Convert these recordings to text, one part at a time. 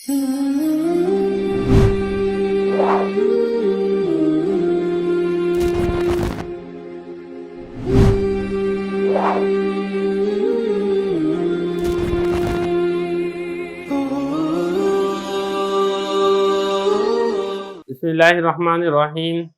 बिस्मिल्लाहिर्रहमानिर्रहीम।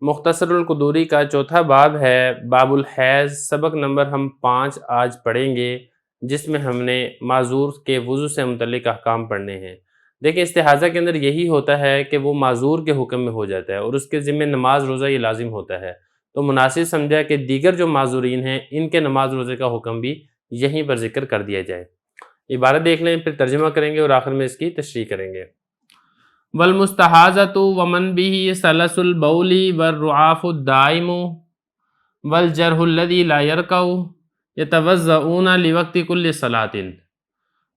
मुख्तसरुल कुदूरी का चौथा बाब है, बाबुल हैज़। सबक नंबर हम 5 आज पढ़ेंगे, जिसमें हमने माजूर के वज़ू से मुतल्लिक़ अहकाम पढ़ने हैं। देखिए, इस्तिहाज़ा के अंदर यही होता है कि वो माजूर के हुक्म में हो जाता है और उसके ज़िम्मे नमाज रोज़ा ये लाजिम होता है। तो मुनासिब समझा कि दीगर जो माजूरीन हैं, इनके नमाज रोज़े का हुक्म भी यहीं पर ज़िक्र कर दिया जाए। इबारत देख लें, फिर तर्जुमा करेंगे और आखिर में इसकी तशरीह करेंगे। वल मुस्तहाज़तु वमन बिही सलसुल बौली वर्रुआफु दाइमु वल जरहुल्लज़ी ला यरकउ यतवज़्ज़ऊना लिवक्ति कुल्लि सलातिन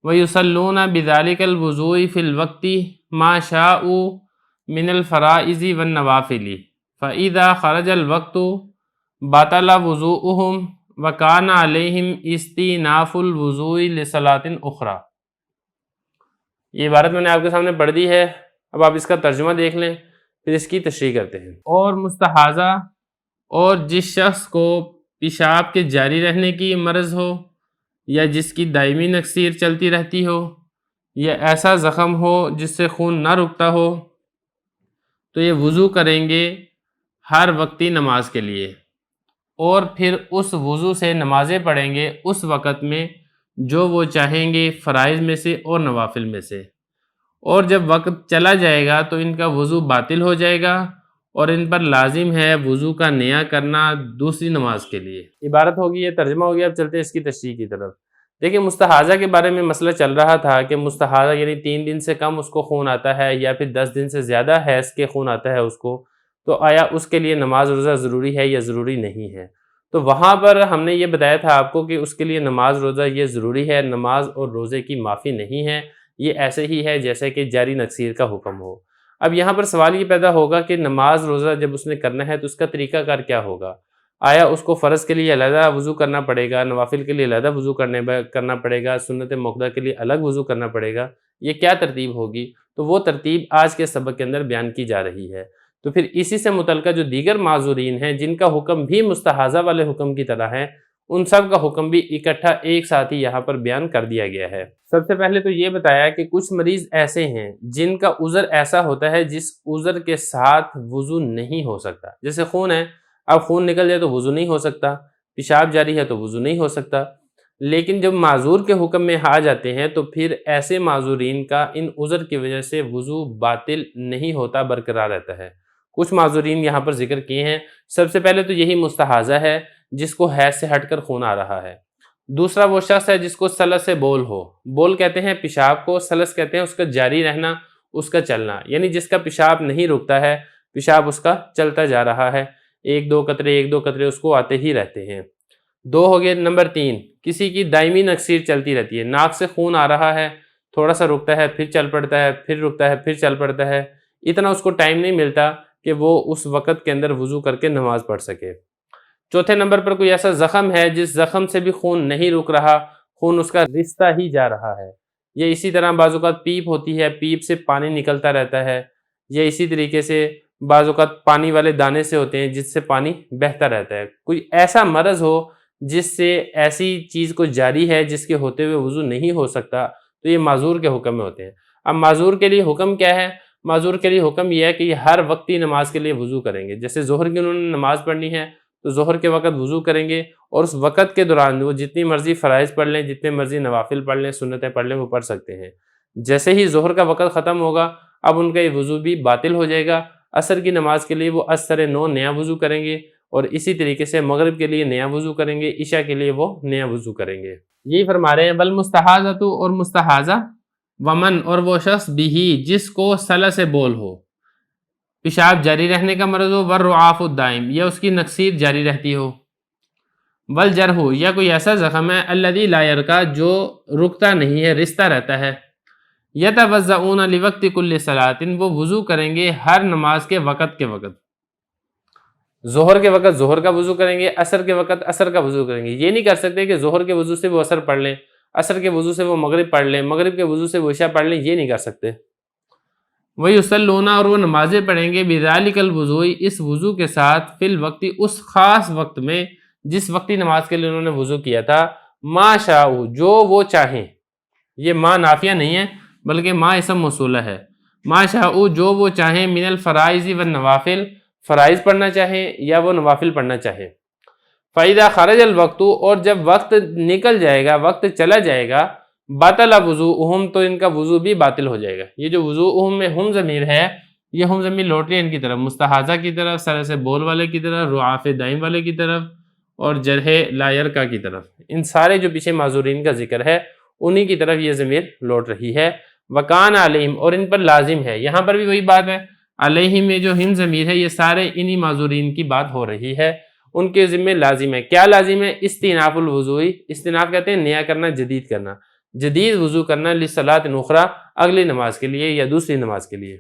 व युसल्लूना बिज़ालिकल वुज़ूइ फिल वक्ति मा शाउ मिनल फ़राइज़ि वन नवाफ़िली फ़इज़ा ख़रजल वक्तु बतला वुज़ूउहुम व काना अलैहिम इस्तिनाफ़ुल वुज़ूइ लिसलातिन उख़रा। ये इबारत मैंने आपके सामने पढ़ दी है। अब आप इसका तर्जुमा देख लें, फिर इसकी तशरीह करते हैं। और मुस्तहाज़ा, और जिस शख्स को पेशाब के जारी रहने की मर्ज़ हो या जिसकी दायमी नक्सीर चलती रहती हो या ऐसा ज़ख़म हो जिससे खून ना रुकता हो, तो ये वज़ू करेंगे हर वक्ती नमाज के लिए और फिर उस वज़ू से नमाज़ें पढ़ेंगे उस वक़्त में जो वो चाहेंगे, फ़राइज़ में से और नवाफिल में से। और जब वक्त चला जाएगा तो इनका वज़ू बातिल हो जाएगा और इन पर लाजिम है वज़ू का नया करना दूसरी नमाज के लिए। इबारत होगी, ये तर्जुमा हो गया। अब चलते हैं इसकी तशरीह की तरफ। देखिए, मुस्तहाज़ा के बारे में मसला चल रहा था कि मुस्तहाज़ा यानी 3 दिन से कम उसको खून आता है या फिर 10 दिन से ज़्यादा हैज़ के खून आता है उसको, तो आया उसके लिए नमाज रोज़ा ज़रूरी है या ज़रूरी नहीं है। तो वहाँ पर हमने ये बताया था आपको कि उसके लिए नमाज रोज़ा ये ज़रूरी है, नमाज और रोज़े की माफ़ी नहीं है। ये ऐसे ही है जैसे कि जारी नक्सीर का हुक्म हो। अब यहाँ पर सवाल ये पैदा होगा कि नमाज रोज़ा जब उसने करना है तो उसका तरीक़ाकार क्या होगा? आया उसको फ़र्ज़ के लिए अलग वज़ू करना पड़ेगा, नवाफिल के लिए अलग वज़ू करना पड़ेगा, सुन्नत मुक़द्दा के लिए अलग वज़ू करना पड़ेगा? ये क्या तरतीब होगी? तो वो तरतीब आज के सबक के अंदर बयान की जा रही है। तो फिर इसी से मुतल्लिक़ जो दीगर माज़ूरीन हैं, जिनका हुक्म भी मुस्तहाज़ा वाले हुक्म की तरह है, उन सब का हुक्म भी इकट्ठा एक साथ ही यहाँ पर बयान कर दिया गया है। सबसे पहले तो ये बताया कि कुछ मरीज़ ऐसे हैं जिनका उज़र ऐसा होता है जिस उज़र के साथ वज़ू नहीं हो सकता। जैसे खून है, अब खून निकल जाए तो वज़ू नहीं हो सकता, पेशाब जारी है तो वज़ू नहीं हो सकता। लेकिन जब माजूर के हुक्म में आ जाते हैं तो फिर ऐसे माजूरीन का इन उज़र की वजह से वज़ू बातिल नहीं होता, बरकरार रहता है। कुछ माजूरीन यहाँ पर जिक्र किए हैं। सबसे पहले तो यही मुस्तहाज़ा है जिसको हैज़ से हटकर खून आ रहा है। दूसरा वो शख्स है जिसको सलस से बोल हो। बोल कहते हैं पेशाब को, सलस कहते हैं उसका जारी रहना, उसका चलना, यानी जिसका पेशाब नहीं रुकता है, पेशाब उसका चलता जा रहा है, एक दो कतरे उसको आते ही रहते हैं। 2 हो गए। नंबर 3, किसी की दायमी नक्सीर चलती रहती है, नाक से खून आ रहा है, थोड़ा सा रुकता है, फिर चल पड़ता है, फिर रुकता है, फिर चल पड़ता है, इतना उसको टाइम नहीं मिलता कि वो उस वक़्त के अंदर वज़ू करके नमाज पढ़ सके। चौथे नंबर पर कोई ऐसा ज़ख़म है जिस ज़ख़म से भी खून नहीं रुक रहा, खून उसका रिश्ता ही जा रहा है। ये इसी तरह बाज़-औक़ात पीप होती है, पीप से पानी निकलता रहता है, या इसी तरीके से बाज़-औक़ात पानी वाले दाने से होते हैं जिससे पानी बहता रहता है। कोई ऐसा मरज़ हो जिससे ऐसी चीज़ को जारी है जिसके होते हुए वज़ू नहीं हो सकता, तो ये माज़ूर के हुक्म में होते हैं। अब माज़ूर के लिए हुक्म क्या है? माज़ूर के लिए हुक्म यह है कि हर वक्ती नमाज के लिए वज़ू करेंगे। जैसे ज़ोहर की उन्होंने नमाज़ पढ़नी है तो ज़ोहर के वक़्त वज़ू करेंगे और उस वक़्त के दौरान वो जितनी मर्ज़ी फ़राइज़ पढ़ लें, जितने मर्ज़ी नवाफ़िल पढ़ लें, सुन्नतें पढ़ लें, वो पढ़ सकते हैं। जैसे ही ज़ोहर का वक़्त ख़त्म होगा, अब उनका ये वज़ू भी बातिल हो जाएगा। असर की नमाज के लिए वो असर नौ नया वज़ू करेंगे और इसी तरीके से मगरिब के लिए नया वज़ू करेंगे, इशा के लिए वो नया वज़ू करेंगे। यही फरमा रहे हैं, बल मुस्तहाज़तु, और मुस्तहाज़ा, वमन, और वो शख्स बिही जिसको सला से बोल हो, पेशाब जारी रहने का मर्ज़ हो, वर्रुआफ़ु दाइम, या उसकी नक्सीर जारी रहती हो, वल जरहु, या कोई ऐसा ज़ख़म है अल्लज़ी ला यरका, जो रुकता नहीं है, रिश्ता रहता है, यतवज़्ज़ऊना लिवक्ति कुल्लि सलातिन, वो वज़ू करेंगे हर नमाज के वक़्त के वक़्त। ज़ोहर के वक़्त ज़ोहर का वज़ू करेंगे, असर के वक़्त असर का वज़ू करेंगे। ये नहीं कर सकते कि ज़ोहर के वज़ू से वो असर पढ़ लें, عصر کے وضو سے وہ مغرب پڑھ لیں، مغرب کے وضو سے وہ عشاء پڑھ لیں، یہ نہیں کر سکتے۔ وَيُصَلُّونَ اور وہ نمازیں پڑھیں گے بِذَلِكَ الْوُضُوءِ اس وضو کے ساتھ، فی الوقت اس خاص وقت میں جس وقتی نماز کے لیے انہوں نے وضو کیا تھا، ما شاءوا جو وہ چاہیں، یہ ما نافیہ نہیں ہے بلکہ ما اسم موصولہ ہے، ما شاءوا جو وہ چاہیں، من الفرائض والنوافل فرائض پڑھنا چاہیں یا وہ نوافل پڑھنا چاہیں۔ فَإِذَا خَرَجَ الْوَقْتُ اور جب وقت نکل جائے گا، وقت چلا جائے گا، باطل وضوءہم تو ان کا وضو بھی باطل ہو جائے گا۔ یہ جو وضوءہم میں ہم ضمیر ہے، یہ ہم ضمیر لوٹ رہی ہے ان کی طرف، مستحاضہ کی طرف، سر سے بول والے کی طرف، رعاف دائم والے کی طرف اور جرح لا یرکا کی طرف۔ ان سارے جو پیچھے معذورین کا ذکر ہے انہی کی طرف یہ ضمیر لوٹ رہی ہے۔ وکان علیہم اور ان پر لازم ہے، یہاں پر بھی وہی بات ہے، علیہم میں جو ہم ضمیر ہے یہ سارے انہی معذورین کی بات ہو رہی ہے، ان کے ذمہ لازم ہے۔ کیا لازم ہے؟ استئناف الوضوء، استئناف کہتے ہیں نیا کرنا، جدید کرنا، جدید وضو کرنا، لصلاۃ اخری اگلی نماز کے لیے یا دوسری نماز کے لیے۔